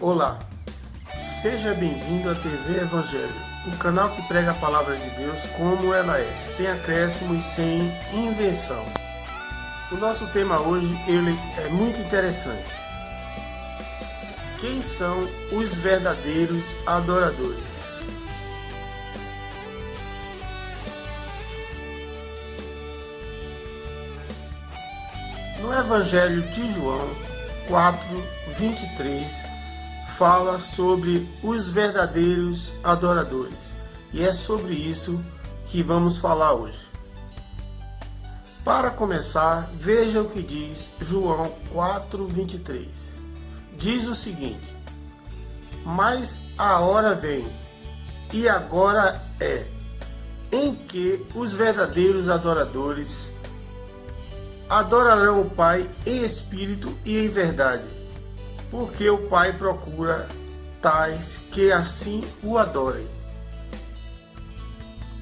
Olá, seja bem-vindo à TV Evangelho, o canal que prega a palavra de Deus como ela é, sem acréscimo e sem invenção. O nosso tema hoje ele é muito interessante. Quem são os verdadeiros adoradores? No Evangelho de João 4:23 fala sobre os verdadeiros adoradores. E é sobre isso que vamos falar hoje. Para começar, veja o que diz João 4:23. Diz o seguinte: mas a hora vem, e agora é, em que os verdadeiros adoradores adorarão o Pai em espírito e em verdade, porque o Pai procura tais que assim o adorem.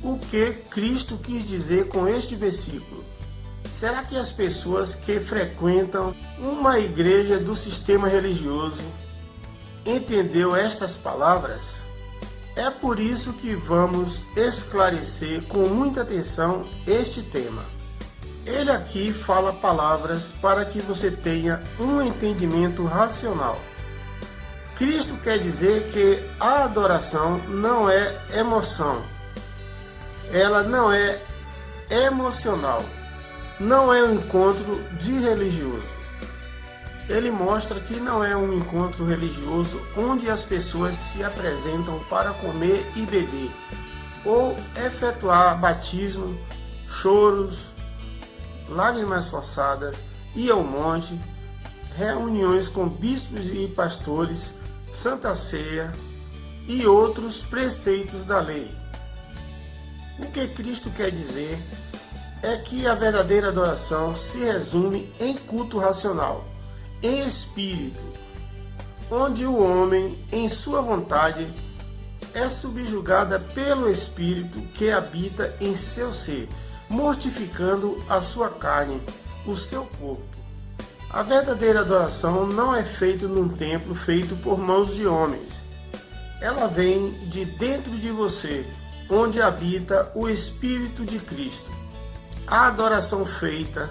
O que Cristo quis dizer com este versículo? Será que as pessoas que frequentam uma igreja do sistema religioso entendeu estas palavras? É por isso que vamos esclarecer com muita atenção este tema. Ele aqui fala palavras para que você tenha um entendimento racional. Cristo quer dizer que a adoração não é emoção. Ela não é emocional. Não é um encontro de religioso. Ele mostra que não é um encontro religioso onde as pessoas se apresentam para comer e beber, ou efetuar batismo, choros, lágrimas forçadas, ir ao monte, reuniões com bispos e pastores, Santa Ceia e outros preceitos da lei. O que Cristo quer dizer é que a verdadeira adoração se resume em culto racional, em espírito, onde o homem, em sua vontade, é subjugada pelo Espírito que habita em seu ser, mortificando a sua carne, o seu corpo. A verdadeira adoração não é feita num templo feito por mãos de homens. Ela vem de dentro de você, onde habita o Espírito de Cristo. A adoração feita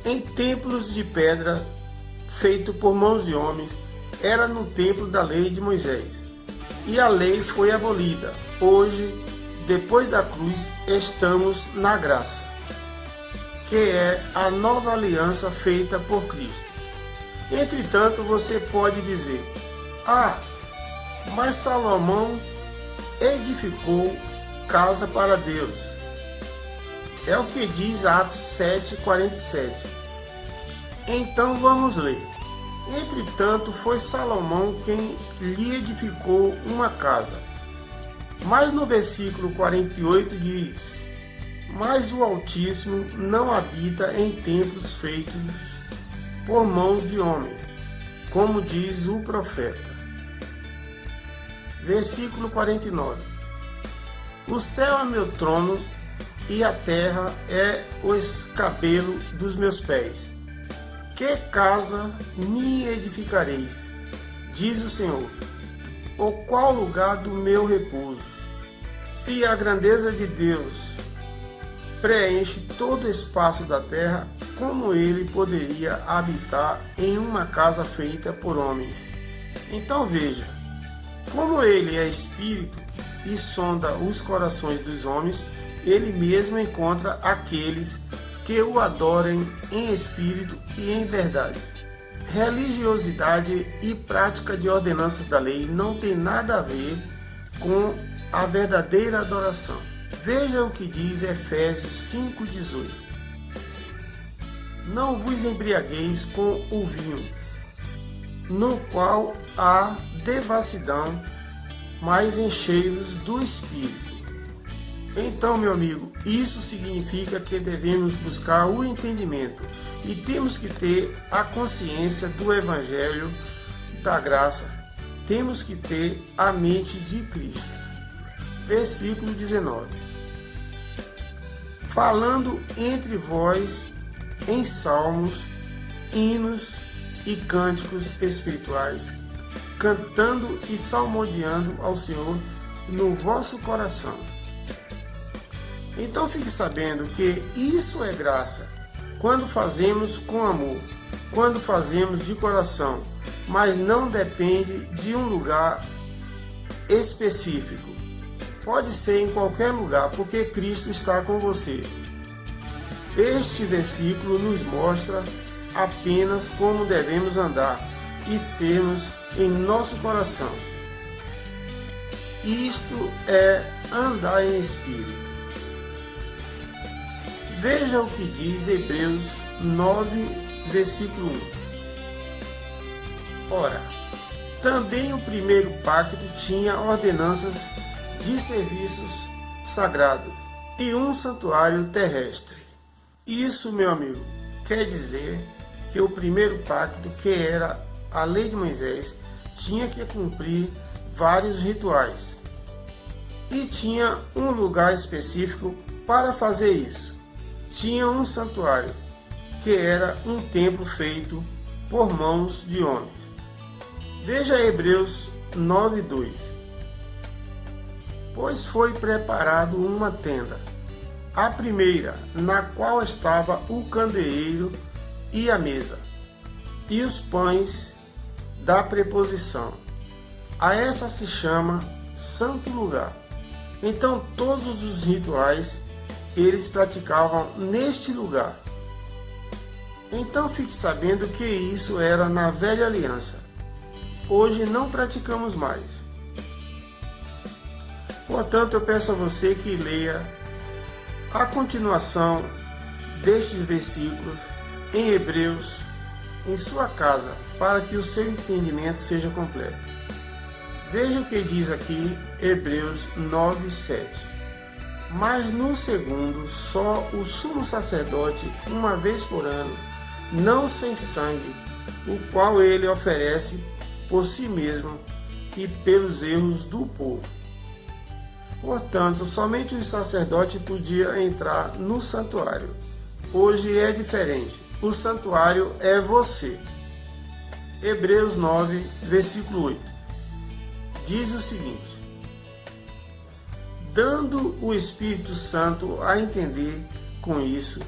em templos de pedra, feito por mãos de homens, era no templo da lei de Moisés. E a lei foi abolida. Hoje, depois da cruz, estamos na graça, que é a nova aliança feita por Cristo. Entretanto, você pode dizer: mas Salomão edificou casa para Deus. É o que diz Atos 7:47. Então vamos ler. Entretanto, foi Salomão quem lhe edificou uma casa. Mas no versículo 48 diz: mas o Altíssimo não habita em templos feitos por mãos de homens, como diz o profeta. Versículo 49: o céu é meu trono e a terra é o escabelo dos meus pés. Que casa me edificareis, diz o Senhor, ou qual lugar do meu repouso? Se a grandeza de Deus preenche todo o espaço da terra, como ele poderia habitar em uma casa feita por homens? Então veja, como ele é espírito e sonda os corações dos homens, ele mesmo encontra aqueles que o adorem em espírito e em verdade. Religiosidade e prática de ordenanças da lei não tem nada a ver com a verdadeira adoração. Veja o que diz Efésios 5:18. Não vos embriagueis com o vinho, no qual há devassidão, mas enchei-vos do Espírito. Então, meu amigo, isso significa que devemos buscar o entendimento e temos que ter a consciência do Evangelho da graça. Temos que ter a mente de Cristo. Versículo 19. Falando entre vós em salmos, hinos e cânticos espirituais, cantando e salmodiando ao Senhor no vosso coração. Então fique sabendo que isso é graça, quando fazemos com amor, quando fazemos de coração, mas não depende de um lugar específico. Pode ser em qualquer lugar, porque Cristo está com você. Este versículo nos mostra apenas como devemos andar e sermos em nosso coração. Isto é andar em espírito. Veja o que diz Hebreus 9, versículo 1. Ora, também o primeiro pacto tinha ordenanças de serviços sagrados e um santuário terrestre. Isso, meu amigo, quer dizer que o primeiro pacto, que era a lei de Moisés, tinha que cumprir vários rituais e tinha um lugar específico para fazer isso. Tinha um santuário, que era um templo feito por mãos de homens. Veja Hebreus 9:2. Pois foi preparado uma tenda, a primeira, na qual estava o candeeiro e a mesa, e os pães da preposição. A essa se chama santo lugar. Então todos os rituais eles praticavam neste lugar. Então fique sabendo que isso era na velha aliança. Hoje não praticamos mais. Portanto, eu peço a você que leia a continuação destes versículos em Hebreus em sua casa, para que o seu entendimento seja completo. Veja o que diz aqui Hebreus 9:7. Mas no segundo, só o sumo sacerdote, uma vez por ano, não sem sangue, o qual ele oferece por si mesmo e pelos erros do povo. Portanto, somente o sacerdote podia entrar no santuário. Hoje é diferente. O santuário é você. Hebreus 9, versículo 8. Diz o seguinte: dando o Espírito Santo a entender com isso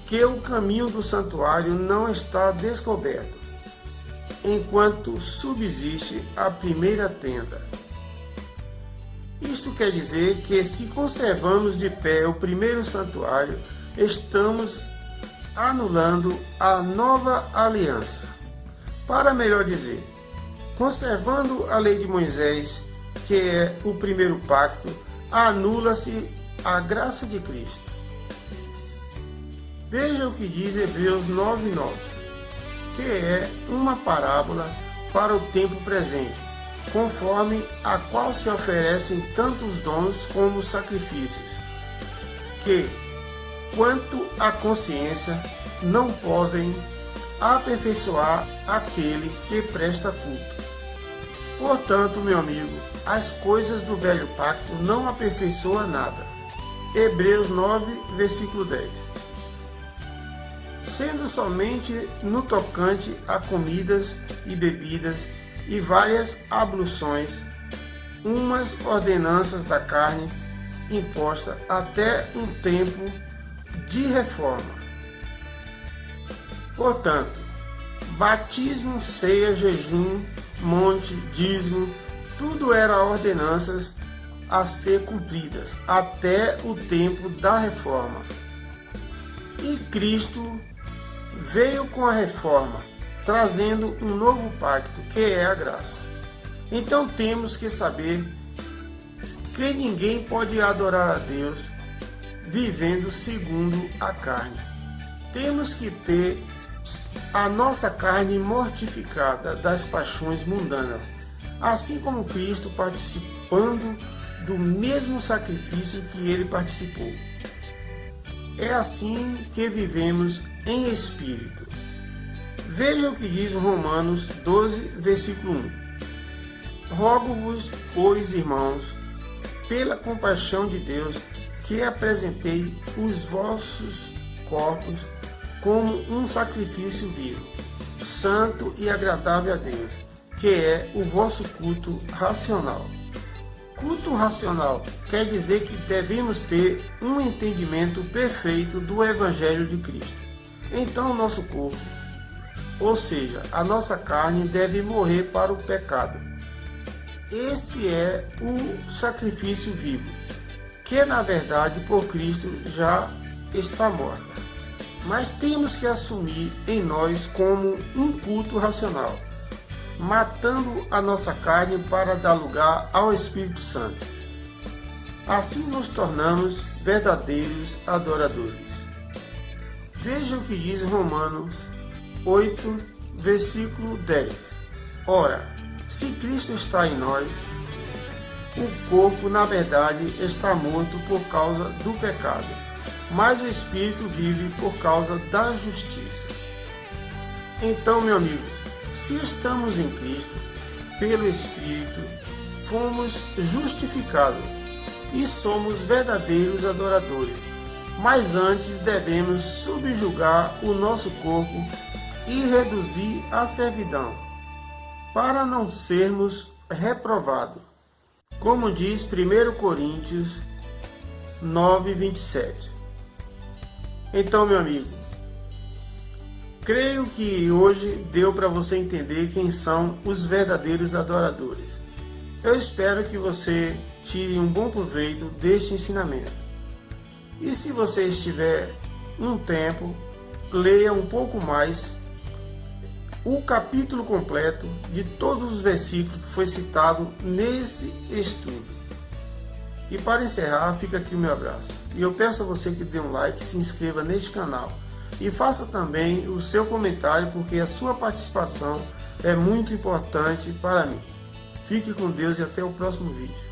que o caminho do santuário não está descoberto, enquanto subsiste a primeira tenda. Isto quer dizer que se conservamos de pé o primeiro santuário, estamos anulando a nova aliança. Para melhor dizer, conservando a lei de Moisés, que é o primeiro pacto, anula-se a graça de Cristo. Veja o que diz Hebreus 9:9, que é uma parábola para o tempo presente, conforme a qual se oferecem tantos dons como sacrifícios, que, quanto à consciência, não podem aperfeiçoar aquele que presta culto. Portanto, meu amigo, as coisas do velho pacto não aperfeiçoam nada. Hebreus 9, versículo 10. Sendo somente no tocante a comidas e bebidas e várias abluções, umas ordenanças da carne imposta até um tempo de reforma. Portanto, batismo, ceia, jejum, monte, dízimo, tudo era ordenanças a ser cumpridas até o tempo da reforma. E Cristo veio com a reforma, trazendo um novo pacto, que é a graça. Então temos que saber que ninguém pode adorar a Deus vivendo segundo a carne. Temos que ter a nossa carne mortificada das paixões mundanas, assim como Cristo participando do mesmo sacrifício que ele participou. É assim que vivemos em espírito. Veja o que diz Romanos 12, versículo 1. Rogo-vos, pois, irmãos, pela compaixão de Deus, que apresentei os vossos corpos como um sacrifício vivo, santo e agradável a Deus, que é o vosso culto racional. Culto racional quer dizer que devemos ter um entendimento perfeito do Evangelho de Cristo. Então, o nosso corpo, ou seja, a nossa carne, deve morrer para o pecado. Esse é o sacrifício vivo, que na verdade por Cristo já está morta. Mas temos que assumir em nós como um culto racional, matando a nossa carne para dar lugar ao Espírito Santo. Assim nos tornamos verdadeiros adoradores. Veja o que diz Romanos 8, versículo 10. Ora, se Cristo está em nós, o corpo, na verdade, está morto por causa do pecado, mas o Espírito vive por causa da justiça. Então, meu amigo, se estamos em Cristo, pelo Espírito, fomos justificados e somos verdadeiros adoradores. Mas antes devemos subjugar o nosso corpo e reduzir a servidão, para não sermos reprovados. Como diz 1 Coríntios 9, 27. Então, meu amigo, creio que hoje deu para você entender quem são os verdadeiros adoradores. Eu espero que você tire um bom proveito deste ensinamento. E se você estiver um tempo, leia um pouco mais o capítulo completo de todos os versículos que foi citado nesse estudo. E para encerrar, fica aqui o meu abraço. E eu peço a você que dê um like, se inscreva neste canal e faça também o seu comentário, porque a sua participação é muito importante para mim. Fique com Deus e até o próximo vídeo.